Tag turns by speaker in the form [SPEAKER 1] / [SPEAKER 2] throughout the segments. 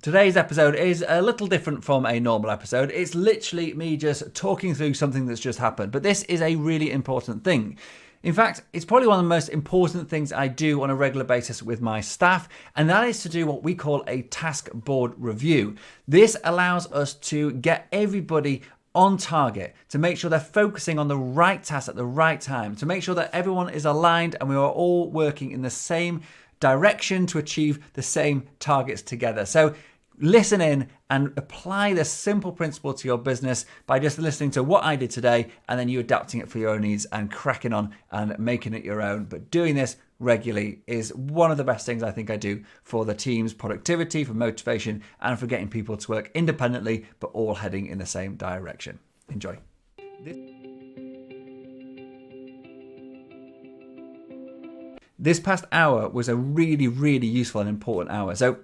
[SPEAKER 1] Today's episode is a little different from a normal episode. It's literally me just talking through something that's just happened, but this is a really important thing. In fact, it's probably one of the most important things I do on a regular basis with my staff, and that is to do what we call a task board review. This allows us to get everybody on target, to make sure they're focusing on the right task at the right time, to make sure that everyone is aligned and we are all working in the same direction to achieve the same targets together. So listen in and apply this simple principle to your business by just listening to what I did today and then you adapting it for your own needs and cracking on and making it your own. But doing this regularly is one of the best things I think I do for the team's productivity, for motivation, and for getting people to work independently but all heading in the same direction. Enjoy. This past hour was a really, really useful and important hour. So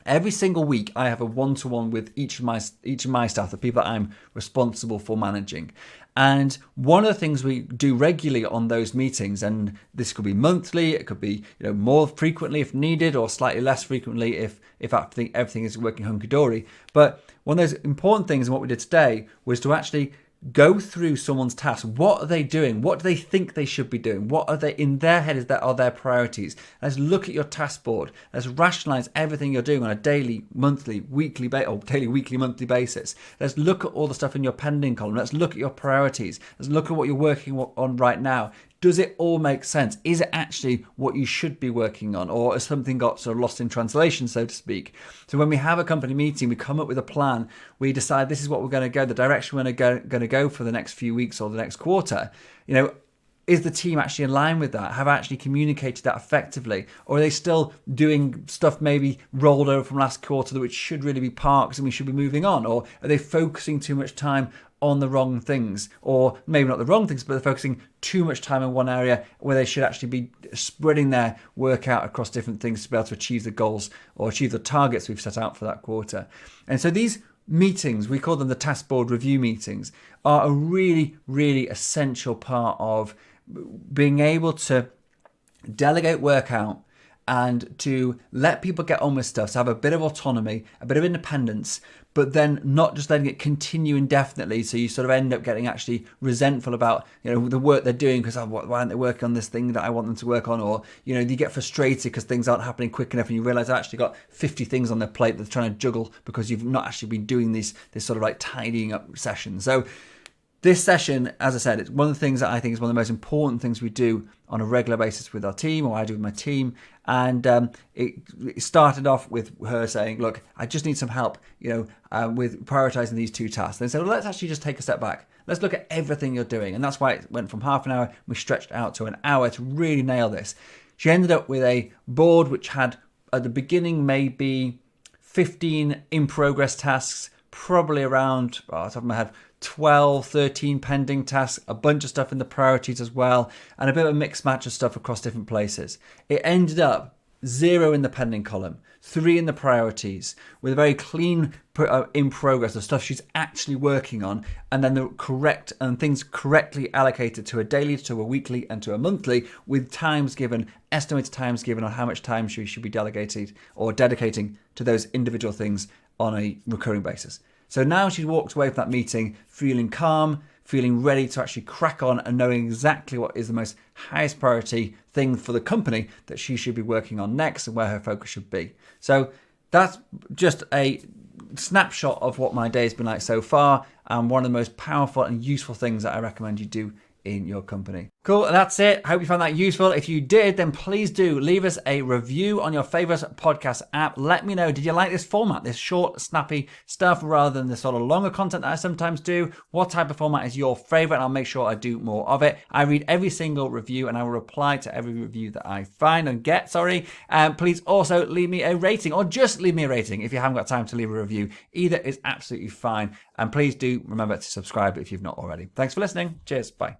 [SPEAKER 1] every single week, I have a one-to-one with each of my staff, the people that I'm responsible for managing. And one of the things we do regularly on those meetings, and this could be monthly, it could be more frequently if needed, or slightly less frequently if everything is working hunky-dory. But one of those important things, and what we did today, was to actually go through someone's tasks. What are they doing? What do they think they should be doing? What are they in their head are their priorities? Let's look at your task board. Let's rationalize everything you're doing on a daily, monthly, weekly, monthly basis. Let's look at all the stuff in your pending column. Let's look at your priorities. Let's look at what you're working on right now. Does it all make sense? Is it actually what you should be working on? Or has something got sort of lost in translation, so to speak? So when we have a company meeting, we come up with a plan. We decide this is what we're going to go, the direction we're going to go for the next few weeks or the next quarter. Is the team actually in line with that? Have I actually communicated that effectively? Or are they still doing stuff maybe rolled over from last quarter which should really be parked and we should be moving on? Or are they focusing too much time on the wrong things? Or maybe not the wrong things, but they're focusing too much time in one area where they should actually be spreading their work out across different things to be able to achieve the goals or achieve the targets we've set out for that quarter. And so these meetings, we call them the task board review meetings, are a really, really essential part of being able to delegate work out and to let people get on with stuff, to have a bit of autonomy, a bit of independence, but then not just letting it continue indefinitely. So you sort of end up getting actually resentful about the work they're doing because why aren't they working on this thing that I want them to work on? Or you get frustrated because things aren't happening quick enough and you realize I've actually got 50 things on their plate that they're trying to juggle because you've not actually been doing this sort of like tidying up session. So this session, as I said, it's one of the things that I think is one of the most important things we do on a regular basis with our team, or I do with my team. And it started off with her saying, look, I just need some help, with prioritizing these two tasks. And so let's actually just take a step back. Let's look at everything you're doing. And that's why it went from half an hour, we stretched out to an hour to really nail this. She ended up with a board which had, at the beginning, maybe 15 in progress tasks, probably around, off the top of my head, 12, 13 pending tasks, a bunch of stuff in the priorities as well, and a bit of a mixed match of stuff across different places. It ended up 0 in the pending column, 3 in the priorities, with a very clean in progress of stuff she's actually working on, and then the correct and things correctly allocated to a daily, to a weekly, and to a monthly, with times given, estimated times given on how much time she should be delegated or dedicating to those individual things on a recurring basis. So now she walked away from that meeting feeling calm, feeling ready to actually crack on and knowing exactly what is the most highest priority thing for the company that she should be working on next and where her focus should be. So that's just a snapshot of what my day has been like so far, and one of the most powerful and useful things that I recommend you do in your company. Cool, and that's it. Hope you found that useful. If you did, then please do leave us a review on your favorite podcast app. Let me know, did you like this format, this short, snappy stuff rather than the sort of longer content that I sometimes do? What type of format is your favorite? And I'll make sure I do more of it. I read every single review and I will reply to every review that I find and get, please also leave me a rating, or just leave me a rating if you haven't got time to leave a review. Either is absolutely fine. And please do remember to subscribe if you've not already. Thanks for listening. Cheers. Bye.